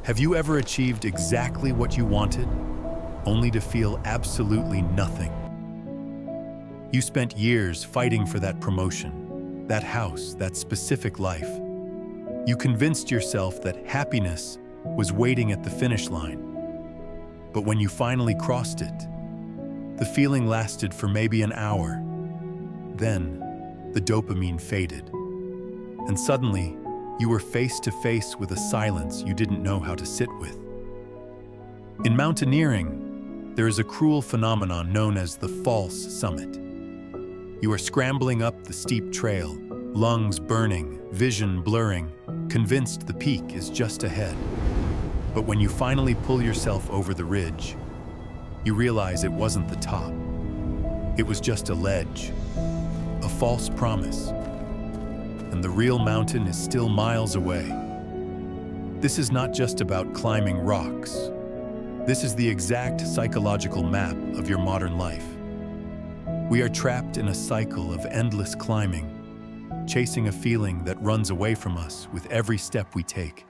Have you ever achieved exactly what you wanted, only to feel absolutely nothing? You spent years fighting for that promotion, that house, that specific life. You convinced yourself that happiness was waiting at the finish line. But when you finally crossed it, the feeling lasted for maybe an hour. Then, the dopamine faded. And suddenly, you were face to face with a silence you didn't know how to sit with. In mountaineering, there is a cruel phenomenon known as the false summit. You are scrambling up the steep trail, lungs burning, vision blurring, convinced the peak is just ahead. But when you finally pull yourself over the ridge, you realize it wasn't the top. It was just a ledge, a false promise. And the real mountain is still miles away. This is not just about climbing rocks. This is the exact psychological map of your modern life. We are trapped in a cycle of endless climbing, chasing a feeling that runs away from us with every step we take.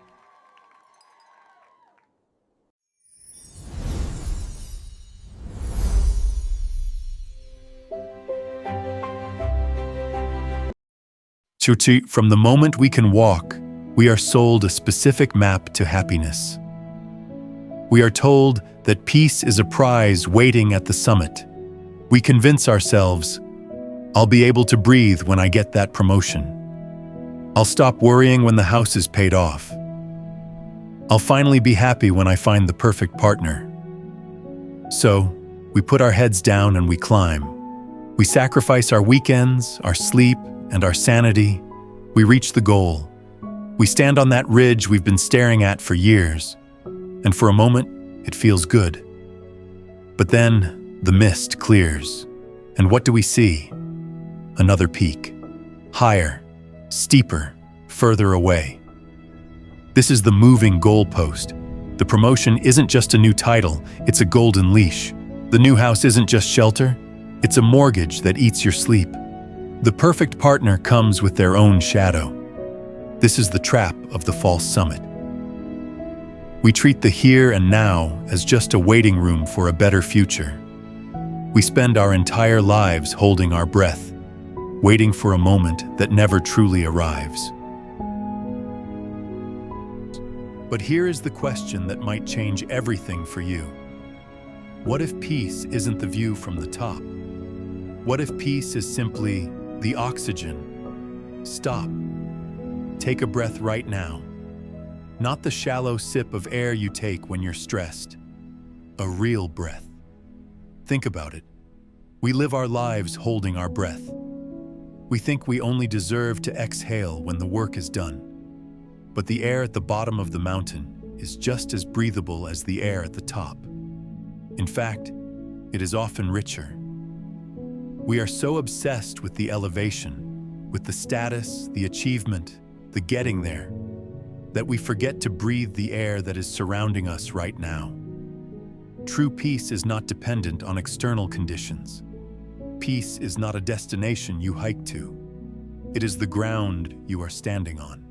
From the moment we can walk, we are sold a specific map to happiness. We are told that peace is a prize waiting at the summit. We convince ourselves, I'll be able to breathe when I get that promotion. I'll stop worrying when the house is paid off. I'll finally be happy when I find the perfect partner. So, we put our heads down and we climb. We sacrifice our weekends, our sleep, and our sanity. We reach the goal. We stand on that ridge we've been staring at for years, and for a moment, it feels good. But then, the mist clears, and what do we see? Another peak. Higher, steeper, further away. This is the moving goalpost. The promotion isn't just a new title, it's a golden leash. The new house isn't just shelter, it's a mortgage that eats your sleep. The perfect partner comes with their own shadow. This is the trap of the false summit. We treat the here and now as just a waiting room for a better future. We spend our entire lives holding our breath, waiting for a moment that never truly arrives. But here is the question that might change everything for you. What if peace isn't the view from the top? What if peace is simply the oxygen? Stop. Take a breath right now. Not the shallow sip of air you take when you're stressed. A real breath. Think about it. We live our lives holding our breath. We think we only deserve to exhale when the work is done. But the air at the bottom of the mountain is just as breathable as the air at the top. In fact, it is often richer. We are so obsessed with the elevation, with the status, the achievement, the getting there, that we forget to breathe the air that is surrounding us right now. True peace is not dependent on external conditions. Peace is not a destination you hike to. It is the ground you are standing on.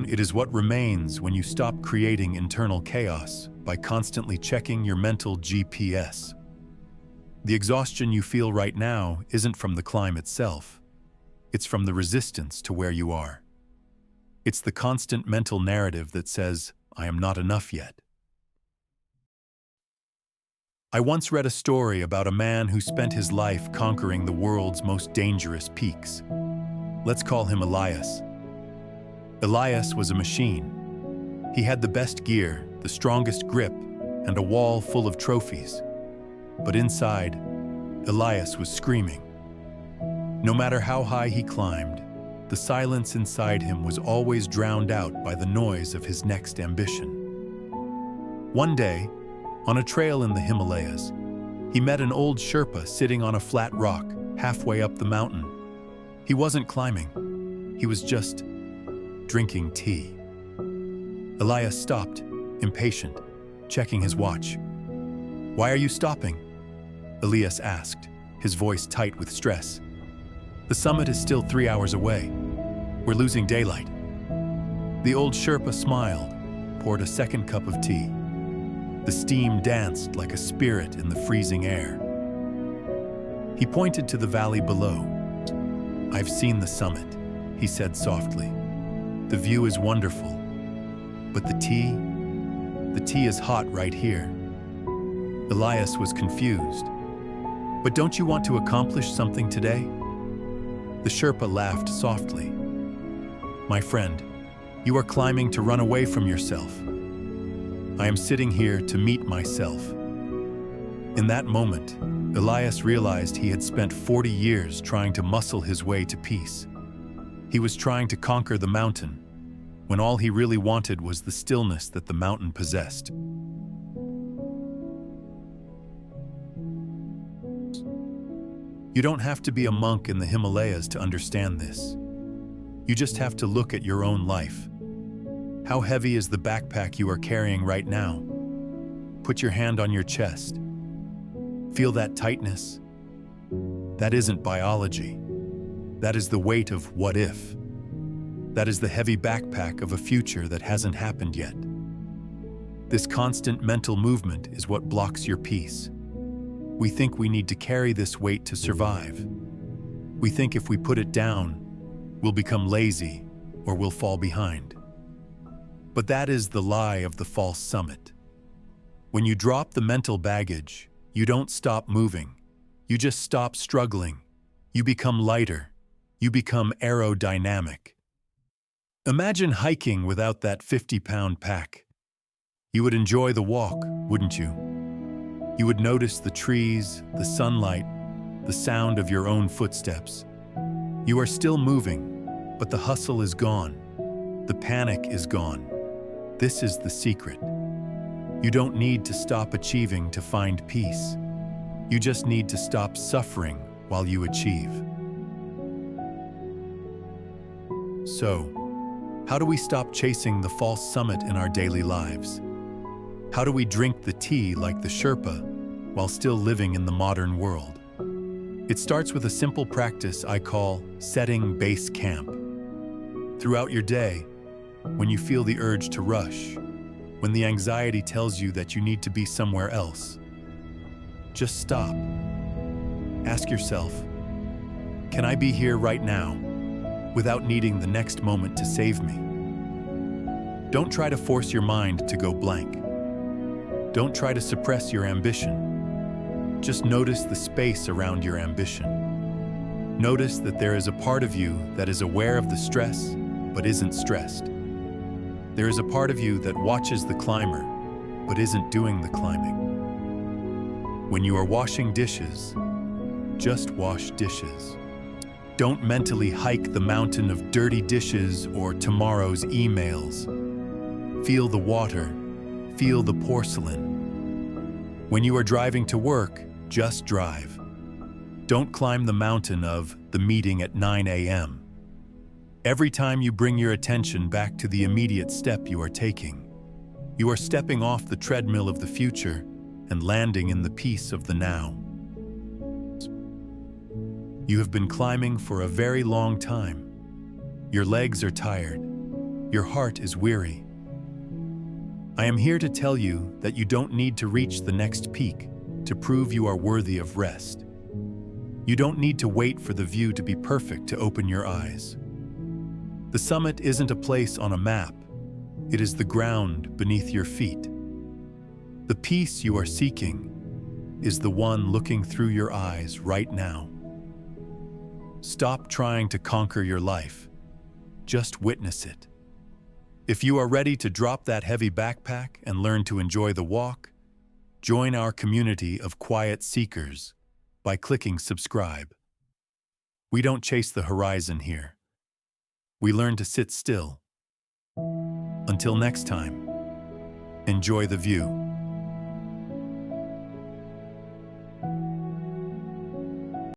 It is what remains when you stop creating internal chaos by constantly checking your mental GPS. The exhaustion you feel right now isn't from the climb itself. It's from the resistance to where you are. It's the constant mental narrative that says, I am not enough yet. I once read a story about a man who spent his life conquering the world's most dangerous peaks. Let's call him Elias. Elias was a machine. He had the best gear, the strongest grip, and a wall full of trophies. But inside, Elias was screaming. No matter how high he climbed, the silence inside him was always drowned out by the noise of his next ambition. One day, on a trail in the Himalayas, he met an old Sherpa sitting on a flat rock halfway up the mountain. He wasn't climbing, he was just drinking tea. Elias stopped, impatient, checking his watch. "Why are you stopping?" Elias asked, his voice tight with stress. "The summit is still 3 hours away. We're losing daylight." The old Sherpa smiled, poured a second cup of tea. The steam danced like a spirit in the freezing air. He pointed to the valley below. "I've seen the summit," he said softly. "The view is wonderful. But the tea is hot right here." Elias was confused. "But don't you want to accomplish something today?" The Sherpa laughed softly. "My friend, you are climbing to run away from yourself. I am sitting here to meet myself." In that moment, Elias realized he had spent 40 years trying to muscle his way to peace. He was trying to conquer the mountain, when all he really wanted was the stillness that the mountain possessed. You don't have to be a monk in the Himalayas to understand this. You just have to look at your own life. How heavy is the backpack you are carrying right now? Put your hand on your chest. Feel that tightness? That isn't biology. That is the weight of what if. That is the heavy backpack of a future that hasn't happened yet. This constant mental movement is what blocks your peace. We think we need to carry this weight to survive. We think if we put it down, we'll become lazy or we'll fall behind. But that is the lie of the false summit. When you drop the mental baggage, you don't stop moving. You just stop struggling. You become lighter. You become aerodynamic. Imagine hiking without that 50-pound pack. You would enjoy the walk, wouldn't you? You would notice the trees, the sunlight, the sound of your own footsteps. You are still moving, but the hustle is gone. The panic is gone. This is the secret. You don't need to stop achieving to find peace. You just need to stop suffering while you achieve. So, how do we stop chasing the false summit in our daily lives? How do we drink the tea like the Sherpa while still living in the modern world? It starts with a simple practice I call setting base camp. Throughout your day, when you feel the urge to rush, when the anxiety tells you that you need to be somewhere else, just stop. Ask yourself, can I be here right now without needing the next moment to save me? Don't try to force your mind to go blank. Don't try to suppress your ambition. Just notice the space around your ambition. Notice that there is a part of you that is aware of the stress, but isn't stressed. There is a part of you that watches the climber, but isn't doing the climbing. When you are washing dishes, just wash dishes. Don't mentally hike the mountain of dirty dishes or tomorrow's emails. Feel the water, feel the porcelain. When you are driving to work, just drive. Don't climb the mountain of the meeting at 9 a.m. Every time you bring your attention back to the immediate step you are taking, you are stepping off the treadmill of the future and landing in the peace of the now. You have been climbing for a very long time. Your legs are tired. Your heart is weary. I am here to tell you that you don't need to reach the next peak to prove you are worthy of rest. You don't need to wait for the view to be perfect to open your eyes. The summit isn't a place on a map. It is the ground beneath your feet. The peace you are seeking is the one looking through your eyes right now. Stop trying to conquer your life. Just witness it. If you are ready to drop that heavy backpack and learn to enjoy the walk, join our community of quiet seekers by clicking subscribe. We don't chase the horizon here. We learn to sit still. Until next time, enjoy the view.